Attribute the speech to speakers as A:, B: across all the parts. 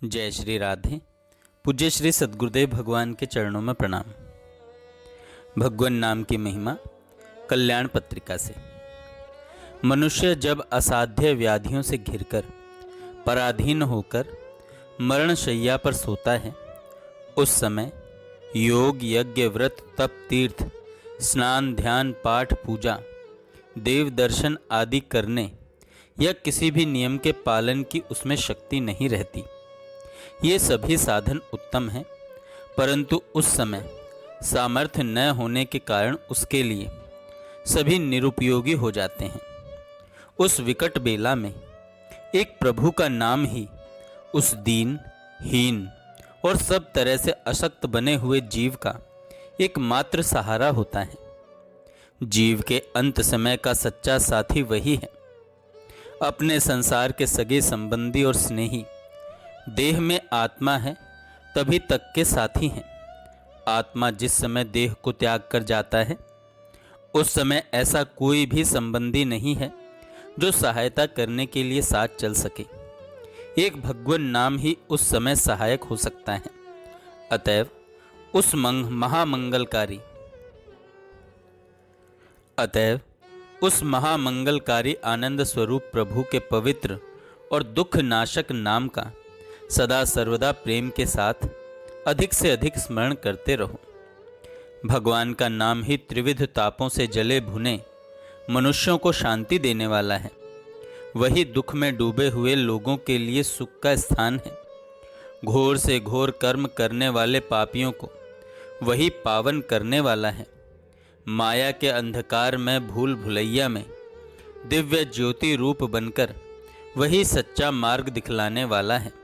A: जय श्री राधे। पूज्य श्री सद्गुरुदेव भगवान के चरणों में प्रणाम। भगवान नाम की महिमा कल्याण पत्रिका से। मनुष्य जब असाध्य व्याधियों से घिरकर पराधीन होकर मरण शैया पर सोता है, उस समय योग, यज्ञ, व्रत, तप, तीर्थ, स्नान, ध्यान, पाठ, पूजा, देव दर्शन आदि करने या किसी भी नियम के पालन की उसमें शक्ति नहीं रहती। ये सभी साधन उत्तम हैं, परंतु उस समय सामर्थ्य न होने के कारण उसके लिए सभी निरुपयोगी हो जाते हैं। उस विकट बेला में एक प्रभु का नाम ही उस दीन, हीन और सब तरह से अशक्त बने हुए जीव का एकमात्र सहारा होता है। जीव के अंत समय का सच्चा साथी वही है। अपने संसार के सगे संबंधी और स्नेही देह में आत्मा है तभी तक के साथी हैं। आत्मा जिस समय देह को त्याग कर जाता है, उस समय ऐसा कोई भी संबंधी नहीं है जो सहायता करने के लिए साथ चल सके। एक भगवान नाम ही उस समय सहायक हो सकता है। अतएव उस महामंगलकारी आनंद स्वरूप प्रभु के पवित्र और दुख नाशक नाम का सदा सर्वदा प्रेम के साथ अधिक से अधिक स्मरण करते रहो। भगवान का नाम ही त्रिविध तापों से जले भुने मनुष्यों को शांति देने वाला है। वही दुख में डूबे हुए लोगों के लिए सुख का स्थान है। घोर से घोर कर्म करने वाले पापियों को वही पावन करने वाला है। माया के अंधकार में भूल भुलैया में दिव्य ज्योति रूप बनकर वही सच्चा मार्ग दिखलाने वाला है।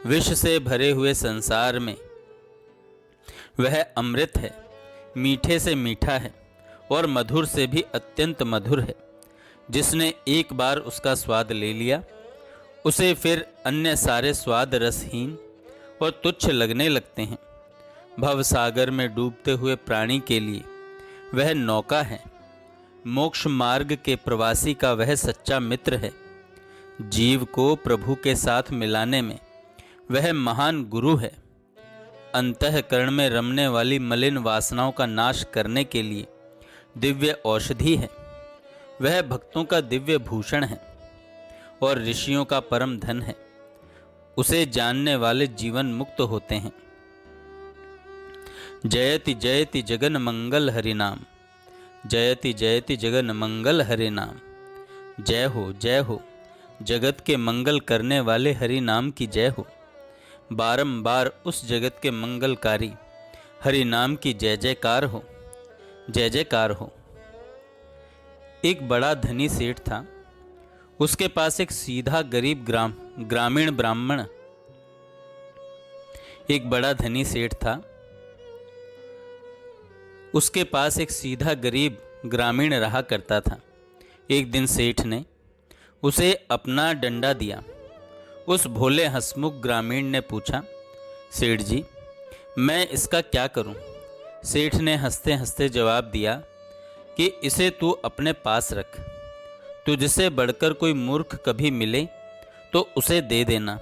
A: विष से भरे हुए संसार में वह अमृत है, मीठे से मीठा है और मधुर से भी अत्यंत मधुर है। जिसने एक बार उसका स्वाद ले लिया, उसे फिर अन्य सारे स्वाद रसहीन और तुच्छ लगने लगते हैं। भवसागर में डूबते हुए प्राणी के लिए वह नौका है। मोक्ष मार्ग के प्रवासी का वह सच्चा मित्र है। जीव को प्रभु के साथ मिलाने में वह महान गुरु है। अंतःकरण में रमने वाली मलिन वासनाओं का नाश करने के लिए दिव्य औषधि है। वह भक्तों का दिव्य भूषण है और ऋषियों का परम धन है। उसे जानने वाले जीवन मुक्त होते हैं। जयति जयति जगन मंगल हरि नाम, जयति जयति जगन मंगल हरि नाम। जय हो जगत के मंगल करने वाले हरि नाम की जय हो। बारंबार उस जगत के मंगलकारी हरि नाम की जय जयकार हो, जय जयकार हो। एक बड़ा धनी सेठ था। उसके पास एक सीधा गरीब ग्रामीण ब्राह्मण एक बड़ा धनी सेठ था। उसके पास एक सीधा गरीब ग्रामीण रहा करता था। एक दिन सेठ ने उसे अपना डंडा दिया। उस भोले हंसमुख ग्रामीण ने पूछा, सेठ जी, मैं इसका क्या करूं? सेठ ने हंसते हंसते जवाब दिया कि इसे तू अपने पास रख। तुझसे बढ़कर कोई मूर्ख कभी मिले तो उसे दे देना।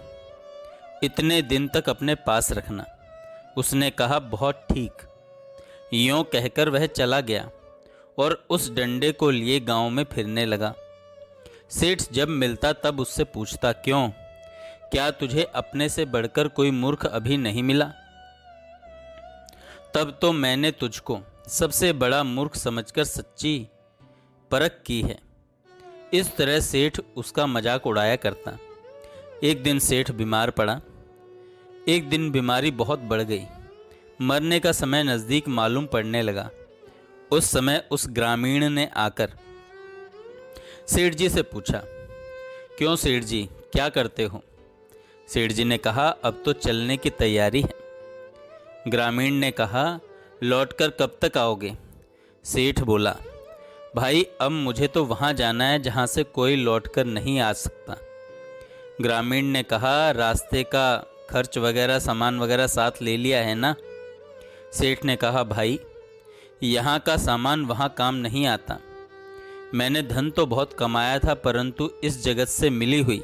A: इतने दिन तक अपने पास रखना। उसने कहा, बहुत ठीक। यों कहकर वह चला गया और उस डंडे को लिए गांव में फिरने लगा। सेठ जब मिलता तब उससे पूछता, क्यों, क्या तुझे अपने से बढ़कर कोई मूर्ख अभी नहीं मिला? तब तो मैंने तुझको सबसे बड़ा मूर्ख समझकर सच्ची परख की है। इस तरह सेठ उसका मजाक उड़ाया करता। एक दिन सेठ बीमार पड़ा। एक दिन बीमारी बहुत बढ़ गई। मरने का समय नज़दीक मालूम पड़ने लगा। उस समय उस ग्रामीण ने आकर सेठ जी से पूछा, क्यों सेठ जी, क्या करते हो? सेठ जी ने कहा, अब तो चलने की तैयारी है। ग्रामीण ने कहा, लौटकर कब तक आओगे? सेठ बोला, भाई अब मुझे तो वहाँ जाना है जहाँ से कोई लौटकर नहीं आ सकता। ग्रामीण ने कहा, रास्ते का खर्च वगैरह सामान वगैरह साथ ले लिया है ना? सेठ ने कहा, भाई यहाँ का सामान वहाँ काम नहीं आता। मैंने धन तो बहुत कमाया था, परंतु इस जगत से मिली हुई